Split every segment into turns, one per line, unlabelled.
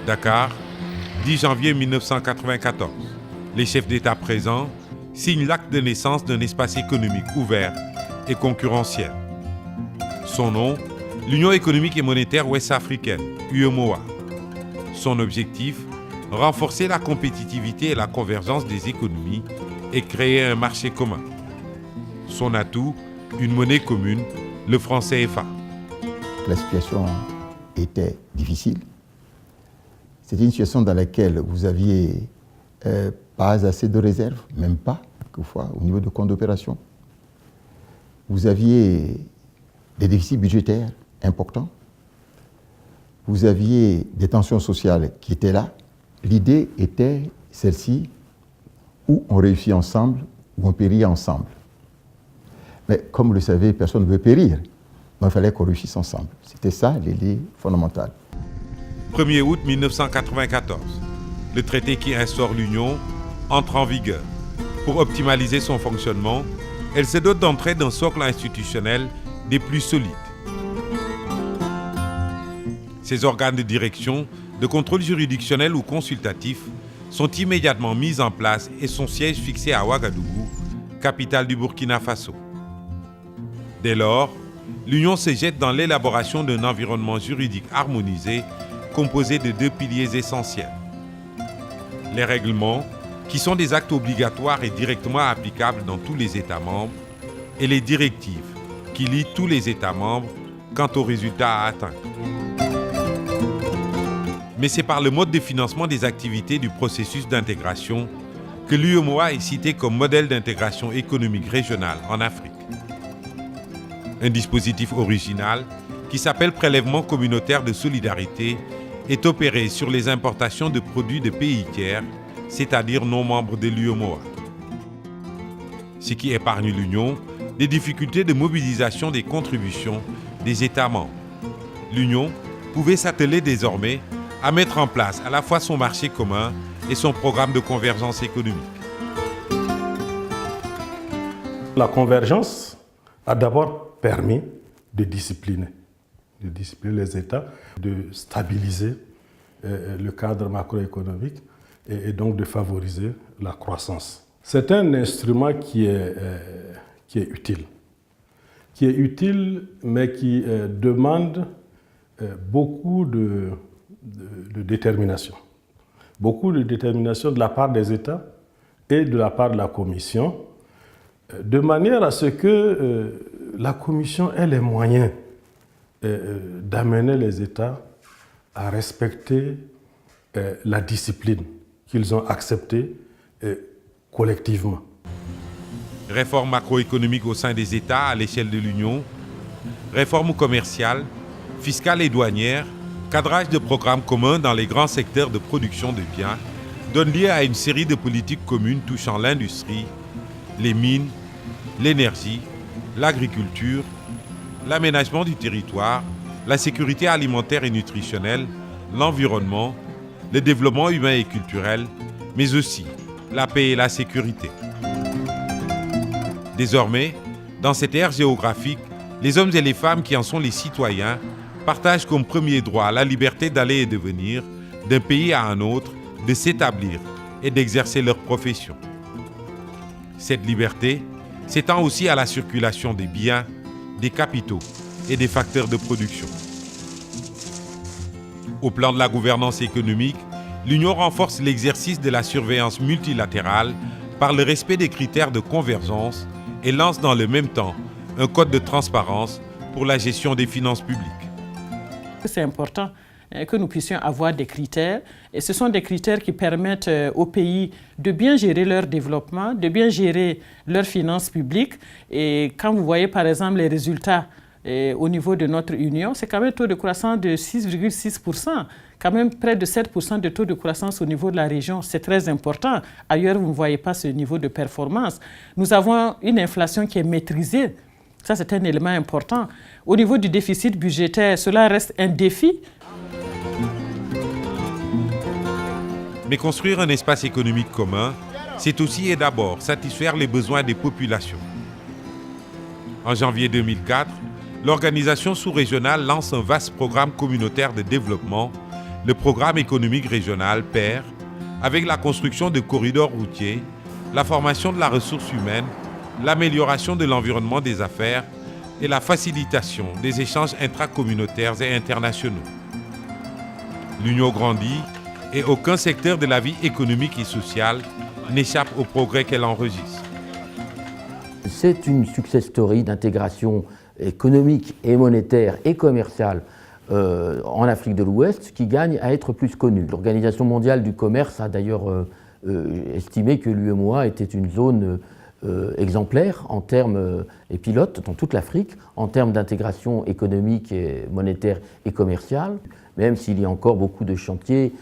Dakar, 10 janvier 1994. Les chefs d'État présents signent l'acte de naissance d'un espace économique ouvert et concurrentiel. Son nom, l'Union économique et monétaire ouest-africaine, UEMOA. Son objectif, renforcer la compétitivité et la convergence des économies et créer un marché commun. Son atout, une monnaie commune, le franc CFA.
La situation était difficile. C'était une situation dans laquelle vous aviez pas assez de réserves, même pas, quelquefois, au niveau de compte d'opération. Vous aviez des déficits budgétaires importants. Vous aviez des tensions sociales qui étaient là. L'idée était celle-ci, où on réussit ensemble, ou on périt ensemble. Mais comme vous le savez, personne ne veut périr. Donc il fallait qu'on réussisse ensemble. C'était ça l'idée fondamentale.
1er août 1994, le traité qui instaure l'Union entre en vigueur. Pour optimaliser son fonctionnement, elle se dote d'entrée d'un socle institutionnel des plus solides. Ces organes de direction, de contrôle juridictionnel ou consultatif sont immédiatement mis en place et son siège fixé à Ouagadougou, capitale du Burkina Faso. Dès lors, l'Union se jette dans l'élaboration d'un environnement juridique harmonisé composé de 2 piliers essentiels. Les règlements, qui sont des actes obligatoires et directement applicables dans tous les États membres, et les directives, qui lient tous les États membres quant aux résultats à atteindre. Mais c'est par le mode de financement des activités du processus d'intégration que l'UEMOA est cité comme modèle d'intégration économique régionale en Afrique. Un dispositif original qui s'appelle prélèvement communautaire de solidarité est opéré sur les importations de produits de pays tiers, c'est-à-dire non membres de l'UEMOA. Ce qui épargne l'Union des difficultés de mobilisation des contributions des États membres. L'Union pouvait s'atteler désormais à mettre en place à la fois son marché commun et son programme de convergence économique.
La convergence a d'abord permis de discipliner les États, de stabiliser le cadre macroéconomique et donc de favoriser la croissance. C'est un instrument qui est utile, mais qui demande beaucoup de détermination. Beaucoup de détermination de la part des États et de la part de la Commission, de manière à ce que la Commission ait les moyens d'amener les États à respecter la discipline qu'ils ont acceptée collectivement.
Réforme macroéconomique au sein des États à l'échelle de l'Union, réforme commerciale, fiscale et douanière, cadrage de programmes communs dans les grands secteurs de production de biens donne lieu à une série de politiques communes touchant l'industrie, les mines, l'énergie, l'agriculture, l'aménagement du territoire, la sécurité alimentaire et nutritionnelle, l'environnement, le développement humain et culturel, mais aussi la paix et la sécurité. Désormais, dans cette ère géographique, les hommes et les femmes qui en sont les citoyens partagent comme premier droit la liberté d'aller et de venir d'un pays à un autre, de s'établir et d'exercer leur profession. Cette liberté s'étend aussi à la circulation des biens, des capitaux et des facteurs de production. Au plan de la gouvernance économique, l'Union renforce l'exercice de la surveillance multilatérale par le respect des critères de convergence et lance dans le même temps un code de transparence pour la gestion des finances publiques.
C'est important que nous puissions avoir des critères, et ce sont des critères qui permettent aux pays de bien gérer leur développement, de bien gérer leurs finances publiques. Et quand vous voyez par exemple les résultats au niveau de notre Union, c'est quand même un taux de croissance de 6,6%, quand même près de 7% de taux de croissance au niveau de la région. C'est très important. Ailleurs, vous ne voyez pas ce niveau de performance. Nous avons une inflation qui est maîtrisée. Ça, c'est un élément important. Au niveau du déficit budgétaire, cela reste un défi.
Mais construire un espace économique commun, c'est aussi et d'abord satisfaire les besoins des populations. En janvier 2004, l'organisation sous-régionale lance un vaste programme communautaire de développement le programme économique régional PAIR, avec la construction de corridors routiers, la formation de la ressource humaine, l'amélioration de l'environnement des affaires et la facilitation des échanges intracommunautaires et internationaux. L'Union grandit et aucun secteur de la vie économique et sociale n'échappe au progrès qu'elle enregistre.
C'est une success story d'intégration économique et monétaire et commerciale en Afrique de l'Ouest qui gagne à être plus connue. L'Organisation mondiale du commerce a d'ailleurs estimé que l'UEMOA était une zone exemplaire en termes, et pilote dans toute l'Afrique, en termes d'intégration économique, et monétaire et commerciale, même s'il y a encore beaucoup de chantiers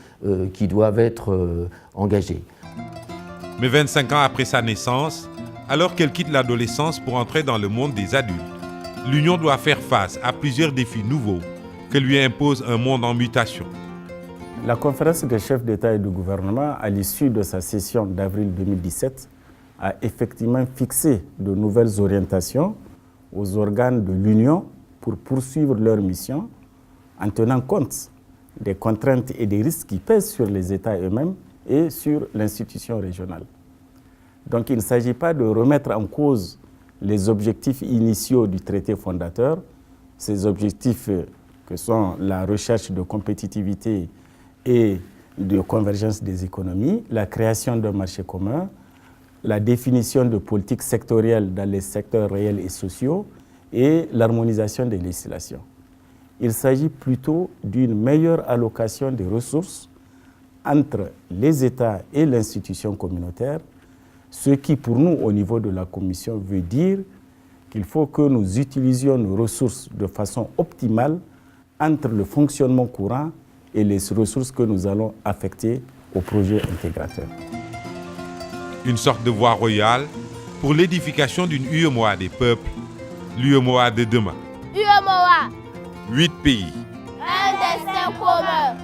qui doivent être engagés.
Mais 25 ans après sa naissance, alors qu'elle quitte l'adolescence pour entrer dans le monde des adultes, l'Union doit faire face à plusieurs défis nouveaux que lui impose un monde en mutation.
La conférence des chefs d'État et de gouvernement, à l'issue de sa session d'avril 2017, a effectivement fixé de nouvelles orientations aux organes de l'Union pour poursuivre leur mission en tenant compte des contraintes et des risques qui pèsent sur les États eux-mêmes et sur l'institution régionale. Donc il ne s'agit pas de remettre en cause les objectifs initiaux du traité fondateur, ces objectifs que sont la recherche de compétitivité et de convergence des économies, la création d'un marché commun, la définition de politiques sectorielles dans les secteurs réels et sociaux et l'harmonisation des législations. Il s'agit plutôt d'une meilleure allocation des ressources entre les États et l'institution communautaire, ce qui pour nous au niveau de la Commission veut dire qu'il faut que nous utilisions nos ressources de façon optimale entre le fonctionnement courant et les ressources que nous allons affecter au projet intégrateur.
Une sorte de voie royale pour l'édification d'une UEMOA des peuples, l'UEMOA de demain.
UEMOA.
8 pays.
Un destin commun.